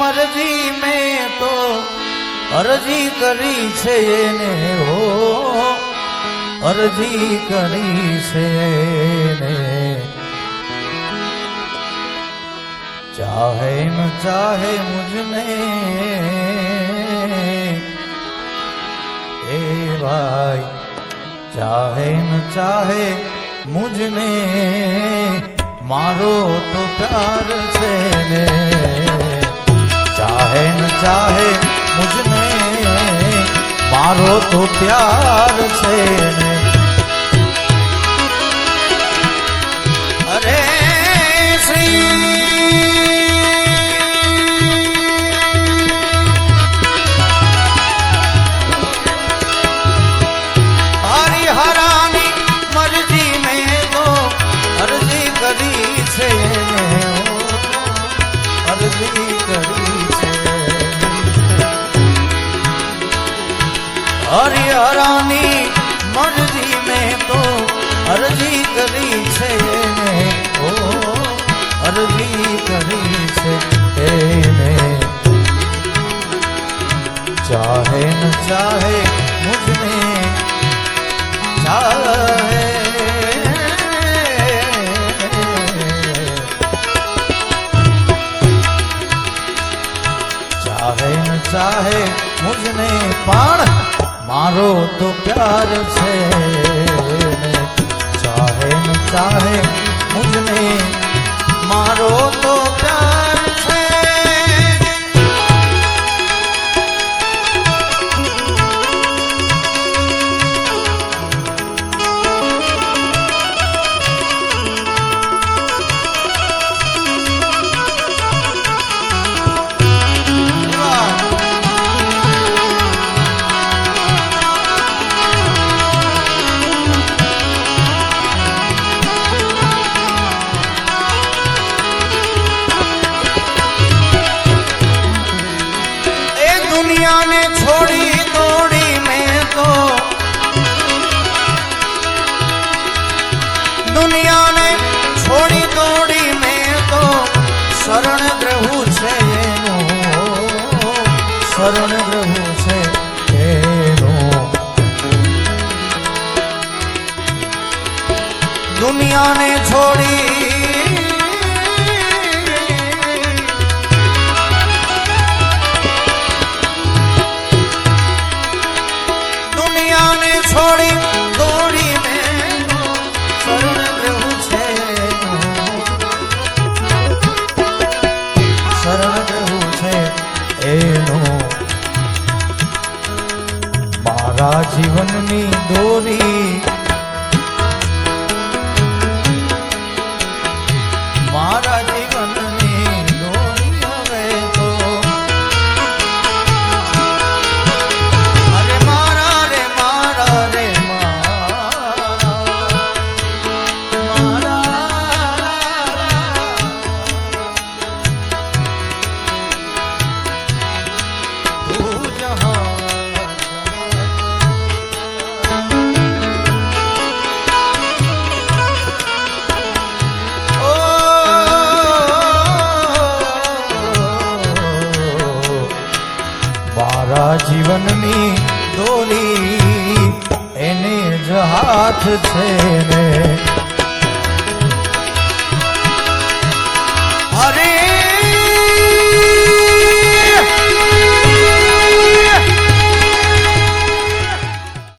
મરજી મેં તો અરજી કરી છે એને હો અરજી કરી છે એને ચાહે ન ચાહે મુझने ए भाई चाहे न चाहे मुझने मारो तो प्यार से ने चाहे न चाहे मुझने मारो तो प्यार से ने अरे श्री हरिहरानी मर्जी में तो अर्जी करी छे ने ओ अर्जी करी छे ने चाहे न चाहे मुझने चाहे चाहे न चाहे मुझने पाण मारो तो प्यार से चाहे न चाहे मुझने मारो तो प्यार से दुनिया ने छोड़ी दौड़ी में तो दुनिया ने छोड़ी दौड़ी में तो शरण ग्रहू छे शरण ग्रहू छे दुनिया ने छोड़ी छोड़ी दौड़ी में शरण ग्रहू छे शरण ग्रहू छे एनो मारा जीवननी दोरी मारा जीवननी दोरी हवे तो जीवननी डोली एने ज हाथ छे ने